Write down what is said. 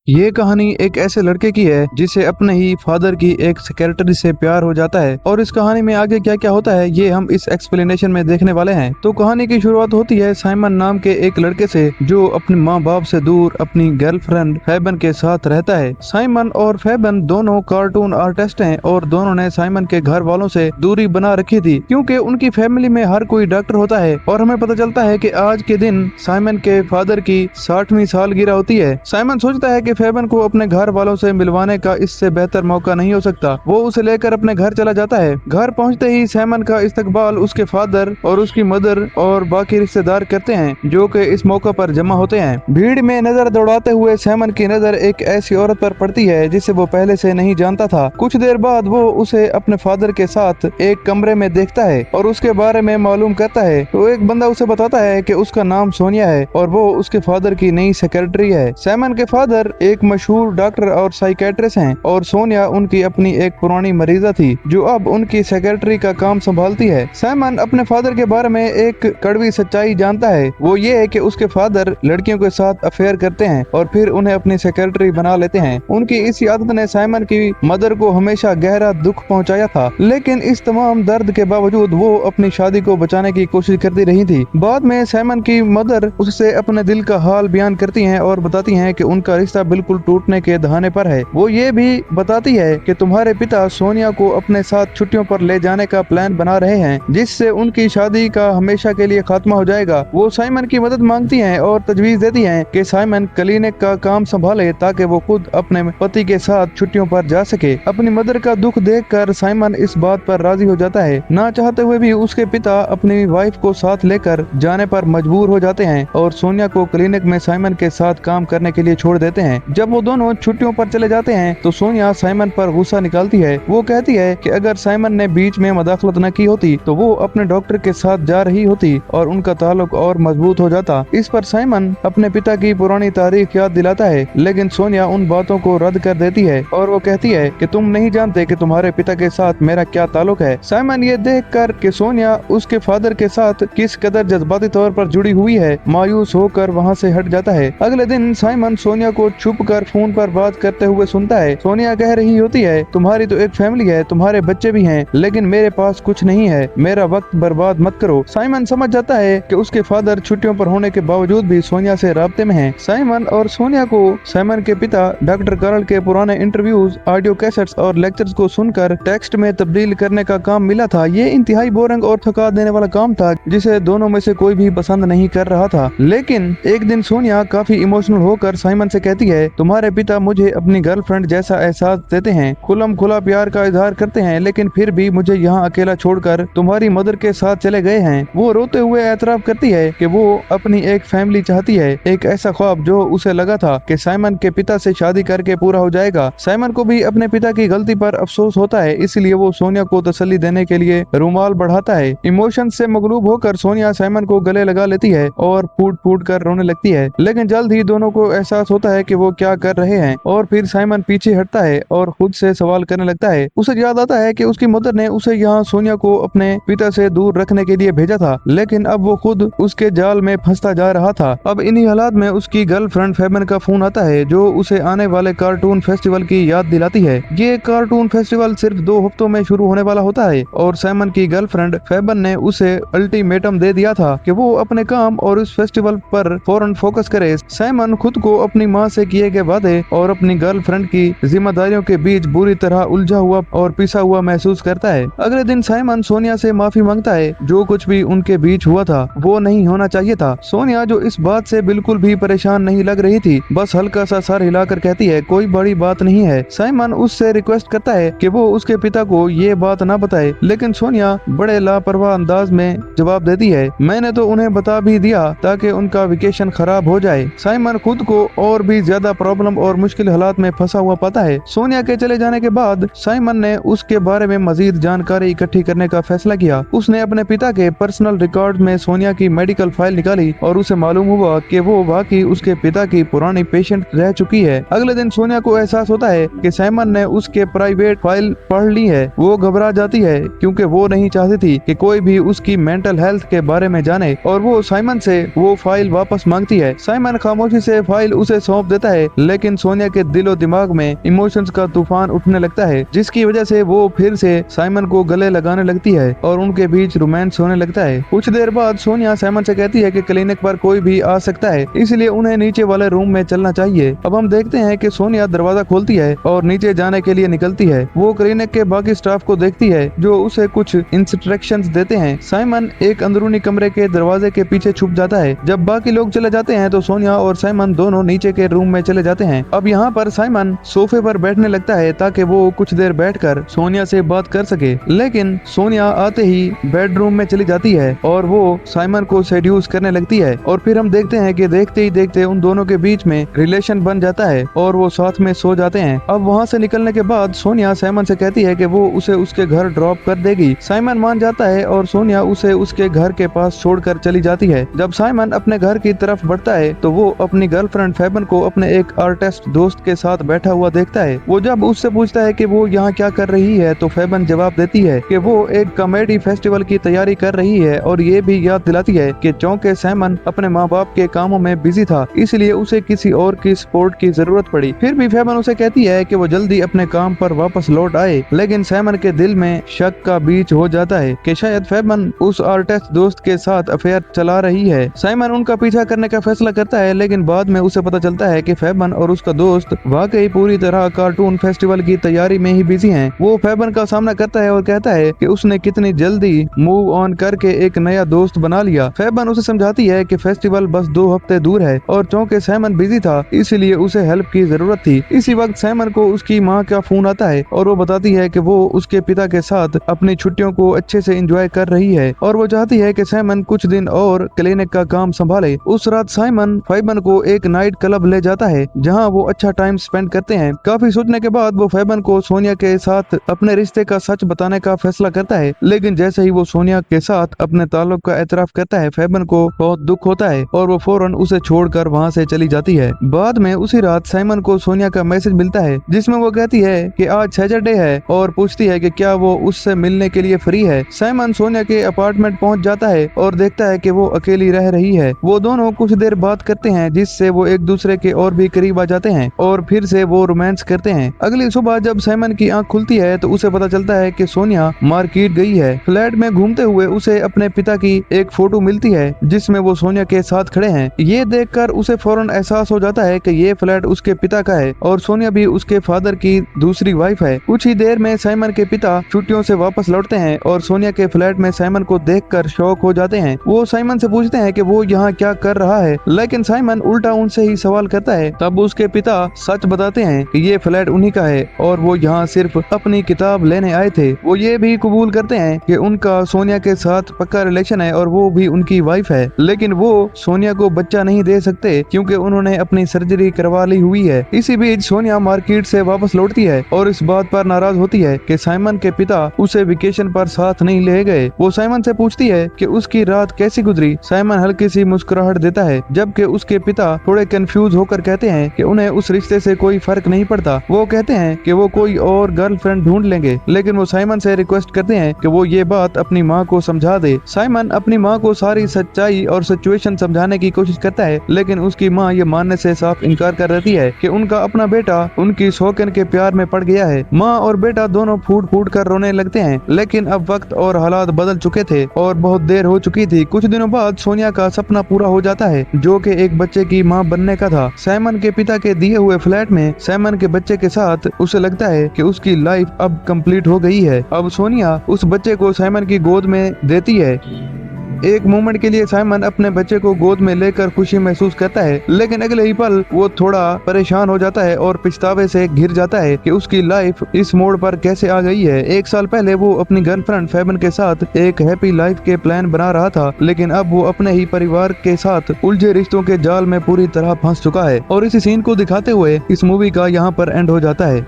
ये कहानी एक ऐसे लड़के की है जिसे अपने ही फादर की एक सेक्रेटरी से प्यार हो जाता है। और इस कहानी में आगे क्या क्या होता है ये हम इस एक्सप्लेनेशन में देखने वाले हैं। तो कहानी की शुरुआत होती है साइमन नाम के एक लड़के से जो अपने माँ बाप से दूर अपनी गर्लफ्रेंड फेबन के साथ रहता है। साइमन और फेबन दोनों कार्टून आर्टिस्ट हैं और दोनों ने साइमन के घर वालों से दूरी बना रखी थी क्योंकि उनकी फैमिली में हर कोई डॉक्टर होता है। और हमें पता चलता है कि आज के दिन साइमन के फादर की 60वीं सालगिरह होती है। साइमन सोचता है कि फेबन को अपने घर वालों से मिलवाने का इससे बेहतर मौका नहीं हो सकता। वो उसे लेकर अपने घर चला जाता है। घर पहुंचते ही साइमन का इस्तकबाल उसके फादर और उसकी मदर और बाकी रिश्तेदार करते हैं जो कि इस मौका पर जमा होते हैं। भीड़ में नजर दौड़ाते हुए साइमन की नजर एक ऐसी औरत पर पड़ती है जिसे वो पहले से नहीं जानता था। कुछ देर बाद वो उसे अपने फादर के साथ एक कमरे में देखता है और उसके बारे में मालूम करता है। तो एक बंदा उसे बताता है कि उसका नाम सोनिया है और वो उसके फादर की नई सेक्रेटरी है। साइमन के फादर एक मशहूर डॉक्टर और साइकेट्रिस्ट हैं और सोनिया उनकी अपनी एक पुरानी मरीजा थी जो अब उनकी सेक्रेटरी का काम संभालती है। साइमन अपने फादर के बारे में एक कड़वी सच्चाई जानता है। वो ये है कि उसके फादर लड़कियों के साथ अफेयर करते हैं और फिर उन्हें अपनी सेक्रेटरी बना लेते हैं। उनकी इसी आदत ने साइमन की मदर को हमेशा गहरा दुख पहुंचाया था, लेकिन इस तमाम दर्द के बावजूद वो अपनी शादी को बचाने की कोशिश करती रही थी। बाद में साइमन की मदर उससे अपने दिल का हाल बयान करती हैं और बताती हैं कि उनका रिश्ता बिल्कुल टूटने के दहाने पर है। वो ये भी बताती है कि तुम्हारे पिता सोनिया को अपने साथ छुट्टियों पर ले जाने का प्लान बना रहे हैं जिससे उनकी शादी का हमेशा के लिए खात्मा हो जाएगा। वो साइमन की मदद मांगती हैं और तजवीज देती हैं कि साइमन क्लिनिक का काम संभाले ताकि वो खुद अपने पति के साथ छुट्टियों पर जा सके। अपनी मदर का दुख देखकर साइमन इस बात पर राजी हो जाता है। ना चाहते हुए भी उसके पिता अपनी वाइफ को साथ लेकर जाने पर मजबूर हो जाते हैं और सोनिया को क्लिनिक में साइमन के साथ काम करने के लिए छोड़ देते हैं। जब वो दोनों छुट्टियों पर चले जाते हैं तो सोनिया साइमन पर गुस्सा निकालती है। वो कहती है कि अगर साइमन ने बीच में मदाखलत न की होती तो वो अपने डॉक्टर के साथ जा रही होती और उनका ताल्लुक और मजबूत हो जाता। इस पर साइमन अपने पिता की पुरानी तारीख याद दिलाता है, लेकिन सोनिया उन बातों को रद्द कर देती है और वो कहती है कि तुम नहीं जानते कि तुम्हारे पिता के साथ मेरा क्या ताल्लुक है। साइमन ये देखकर कि सोनिया उसके फादर के साथ किस कदर जज्बाती तौर पर जुड़ी हुई है, मायूस होकर वहाँ से हट जाता है। अगले दिन साइमन सोनिया को छुप कर फोन पर बात करते हुए सुनता है। सोनिया कह रही होती है, तुम्हारी तो एक फैमिली है, तुम्हारे बच्चे भी हैं, लेकिन मेरे पास कुछ नहीं है, मेरा वक्त बर्बाद मत करो। साइमन समझ जाता है कि उसके फादर छुट्टियों पर होने के बावजूद भी सोनिया से राब्ते में हैं। साइमन और सोनिया को साइमन के पिता डॉक्टर कार्ल के पुराने इंटरव्यूज, ऑडियो कैसेट्स और लेक्चर्स को सुनकर टेक्स्ट में तब्दील करने का काम मिला था। ये इंतहाई बोरिंग और थका देने वाला काम था जिसे दोनों में से कोई भी पसंद नहीं कर रहा था। लेकिन एक दिन सोनिया काफी इमोशनल होकर साइमन से कहती है, तुम्हारे पिता मुझे अपनी गर्लफ्रेंड जैसा एहसास देते हैं, खुलम खुला प्यार का इजहार करते हैं, लेकिन फिर भी मुझे यहाँ अकेला छोड़कर तुम्हारी मदर के साथ चले गए हैं। वो रोते हुए एतराफ करती है कि वो अपनी एक फैमिली चाहती है, एक ऐसा ख्वाब जो उसे लगा था कि साइमन के पिता से शादी करके पूरा हो जाएगा। साइमन को भी अपने पिता की गलती पर अफसोस होता है, इसलिए वो सोनिया को तसल्ली देने के लिए रुमाल बढ़ाता है। इमोशन से मगलूब होकर सोनिया साइमन को गले लगा लेती है और फूट फूट कर रोने लगती है, लेकिन जल्द ही दोनों को एहसास होता है कि वो क्या कर रहे हैं। और फिर साइमन पीछे हटता है और खुद से सवाल करने लगता है। उसे याद आता है कि उसकी मदर ने उसे यहाँ सोनिया को अपने पिता से दूर रखने के लिए भेजा था, लेकिन अब वो खुद उसके जाल में फंसता जा रहा था। अब इन्हीं हालात में उसकी गर्लफ्रेंड फेबन का फोन आता है जो उसे आने वाले कार्टून फेस्टिवल की याद दिलाती है। ये कार्टून फेस्टिवल सिर्फ 2 हफ्तों में शुरू होने वाला होता है और साइमन की गर्लफ्रेंड फेबन ने उसे अल्टीमेटम दे दिया था कि वो अपने काम और उस फेस्टिवल पर फौरन फोकस करे। साइमन खुद को अपनी माँ से किए गए वादे और अपनी गर्लफ्रेंड की जिम्मेदारियों के बीच बुरी तरह उलझा हुआ और पिसा हुआ महसूस करता है। अगले दिन साइमन सोनिया से माफी मांगता है, जो कुछ भी उनके बीच हुआ था वो नहीं होना चाहिए था। सोनिया जो इस बात से बिल्कुल भी परेशान नहीं लग रही थी, बस हल्का सा सर हिलाकर कहती है, कोई बड़ी बात नहीं है। साइमन उससे रिक्वेस्ट करता है कि वो उसके पिता को ये बात ना बताए, लेकिन सोनिया बड़े लापरवाह अंदाज में जवाब देती है, मैंने तो उन्हें बता भी दिया ताकि उनका वेकेशन खराब हो जाए। साइमन खुद को और भी ज्यादा प्रॉब्लम और मुश्किल हालात में फंसा हुआ पाता है। सोनिया के चले जाने के बाद साइमन ने उसके बारे में मजीद जानकारी इकट्ठी करने का फैसला किया। उसने अपने पिता के पर्सनल रिकॉर्ड में सोनिया की मेडिकल फाइल निकाली और उसे मालूम हुआ कि वो वाकई उसके पिता की पुरानी पेशेंट रह चुकी है। अगले दिन सोनिया को एहसास होता है कि साइमन ने उसके प्राइवेट फाइल पढ़ ली है। वो घबरा जाती है क्योंकि वो नहीं चाहती थी कि कोई भी उसकी मेंटल हेल्थ के बारे में जाने और वो साइमन से वो फाइल वापस मांगती है। साइमन खामोशी से फाइल उसे सौंप देता है है, लेकिन सोनिया के दिलो दिमाग में इमोशंस का तूफान उठने लगता है, जिसकी वजह से वो फिर से साइमन को गले लगाने लगती है और उनके बीच रोमांस होने लगता है। कुछ देर बाद सोनिया साइमन से कहती है कि क्लिनिक पर कोई भी आ सकता है, इसलिए उन्हें नीचे वाले रूम में चलना चाहिए। अब हम देखते हैं कि सोनिया दरवाजा खोलती है और नीचे जाने के लिए निकलती है। वो क्लिनिक के बाकी स्टाफ को देखती है जो उसे कुछ इंस्ट्रक्शंस देते हैं। साइमन एक अंदरूनी कमरे के दरवाजे के पीछे छुप जाता है। जब बाकी लोग चले जाते हैं तो सोनिया और साइमन दोनों नीचे के रूम में चले जाते हैं। अब यहाँ पर साइमन सोफे पर बैठने लगता है ताकि वो कुछ देर बैठकर सोनिया से बात कर सके, लेकिन सोनिया आते ही बेडरूम में चली जाती है और वो साइमन को सेड्यूस करने लगती है। और फिर हम देखते हैं कि देखते ही देखते उन दोनों के बीच में रिलेशन बन जाता है और वो साथ में सो जाते हैं। अब वहाँ से निकलने के बाद सोनिया साइमन से कहती है कि वो उसे उसके घर ड्रॉप कर देगी। साइमन मान जाता है और सोनिया उसे उसके घर के पास छोड़कर चली जाती है। जब साइमन अपने घर की तरफ बढ़ता है तो वो अपनी गर्लफ्रेंड फेबन को अपने एक आर्टिस्ट दोस्त के साथ बैठा हुआ देखता है। वो जब उससे पूछता है कि वो यहाँ क्या कर रही है तो फेबन जवाब देती है कि वो एक कॉमेडी फेस्टिवल की तैयारी कर रही है और ये भी याद दिलाती है कि चौंके साइमन अपने माँ बाप के कामों में बिजी था, इसलिए उसे किसी और की सपोर्ट की जरूरत पड़ी। फिर भी फेबन उसे कहती है कि वो जल्दी अपने काम पर वापस लौट आए, लेकिन साइमन के दिल में शक का बीज हो जाता है कि शायद फेबन उस आर्टिस्ट दोस्त के साथ अफेयर चला रही है। साइमन उनका पीछा करने का फैसला करता है, लेकिन बाद में उसे पता चलता है कि फेबन और उसका दोस्त वाकई पूरी तरह कार्टून फेस्टिवल की तैयारी में ही बिजी हैं। वो फेबन का सामना करता है और कहता है कि उसने कितनी जल्दी मूव ऑन करके एक नया दोस्त बना लिया। फेबन उसे समझाती है कि फेस्टिवल बस 2 हफ्ते दूर है और चूंकि साइमन बिजी था इसलिए उसे हेल्प की जरूरत थी। इसी वक्त साइमन को उसकी माँ का फोन आता है और वो बताती है कि वो उसके पिता के साथ अपनी छुट्टियों को अच्छे से एंजॉय कर रही है और वो चाहती है कि साइमन कुछ दिन और क्लिनिक का काम संभाले। उस रात साइमन फेबन को एक नाइट क्लब ले जाता है जहाँ वो अच्छा टाइम स्पेंड करते हैं। काफी सोचने के बाद वो फेबन को सोनिया के साथ अपने रिश्ते का सच बताने का फैसला करता है, लेकिन जैसे ही वो सोनिया के साथ अपने ताल्लुक का एतराफ करता है फेबन को बहुत दुख होता है और वो फौरन उसे छोड़कर वहाँ से चली जाती है। बाद में उसी रात साइमन को सोनिया का मैसेज मिलता है जिसमें वो कहती है कि आज सैटरडे है और पूछती है कि क्या वो उससे मिलने के लिए फ्री है। साइमन सोनिया के अपार्टमेंट पहुंच जाता है और देखता है कि वो अकेली रह रही है। वो दोनों कुछ देर बात करते हैं जिससे वो एक दूसरे के और भी करीब आ जाते हैं और फिर से वो रोमांस करते हैं। अगली सुबह जब साइमन की आंख खुलती है तो उसे पता चलता है कि सोनिया मार्केट गई है। फ्लैट में घूमते हुए उसे अपने पिता की एक फोटो मिलती है जिसमें वो सोनिया के साथ खड़े हैं। ये देखकर उसे फौरन एहसास हो जाता है कि ये फ्लैट उसके पिता का है और सोनिया भी उसके फादर की दूसरी वाइफ है। कुछ ही देर में साइमन के पिता छुट्टियों से वापस लौटते हैं और सोनिया के फ्लैट में साइमन को देखकर शॉक हो जाते हैं। वो साइमन से पूछते हैं कि वो यहाँ क्या कर रहा है, लेकिन साइमन उल्टा उनसे ही सवाल करता है। तब उसके पिता सच बताते हैं कि ये फ्लैट उन्हीं का है और वो यहाँ सिर्फ अपनी किताब लेने आए थे। वो ये भी कबूल करते हैं कि उनका सोनिया के साथ पक्का रिलेशन है और वो भी उनकी वाइफ है, लेकिन वो सोनिया को बच्चा नहीं दे सकते क्योंकि उन्होंने अपनी सर्जरी करवा ली हुई है। इसी बीच सोनिया मार्केट से वापस लौटती है और इस बात पर नाराज होती है कि साइमन के पिता उसे वेकेशन पर साथ नहीं ले गए। वो साइमन से पूछती है कि उसकी रात कैसी गुजरी। साइमन हल्की सी मुस्कुराहट देता है जबकि उसके पिता थोड़े कंफ्यूज होकर कहते हैं कि उन्हें उस रिश्ते से कोई फर्क नहीं पड़ता। वो कहते हैं कि वो कोई और गर्लफ्रेंड ढूंढ लेंगे, लेकिन वो साइमन से रिक्वेस्ट करते हैं कि वो ये बात अपनी माँ को समझा दे। साइमन अपनी माँ को सारी सच्चाई और सिचुएशन समझाने की कोशिश करता है, लेकिन उसकी माँ ये मानने से साफ इनकार कर देती है कि उनका अपना बेटा उनकी शौकीन के प्यार में पड़ गया है। माँ और बेटा दोनों फूट फूट कर रोने लगते हैं, लेकिन अब वक्त और हालात बदल चुके थे और बहुत देर हो चुकी थी। कुछ दिनों बाद सोनिया का सपना पूरा हो जाता है जो कि एक बच्चे की माँ बनने का था। साइमन के पिता के दिए हुए फ्लैट में साइमन के बच्चे के साथ उसे लगता है कि उसकी लाइफ अब कंप्लीट हो गई है। अब सोनिया उस बच्चे को साइमन की गोद में देती है। एक मोमेंट के लिए साइमन अपने बच्चे को गोद में लेकर खुशी महसूस करता है, लेकिन अगले ही पल वो थोड़ा परेशान हो जाता है और पछतावे से घिर जाता है कि उसकी लाइफ इस मोड़ पर कैसे आ गई है। 1 साल पहले वो अपनी गर्लफ्रेंड फेबन के साथ एक हैप्पी लाइफ के प्लान बना रहा था, लेकिन अब वो अपने ही परिवार के साथ उलझे रिश्तों के जाल में पूरी तरह फंस चुका है। और इसी सीन को दिखाते हुए इस मूवी का यहाँ पर एंड हो जाता है।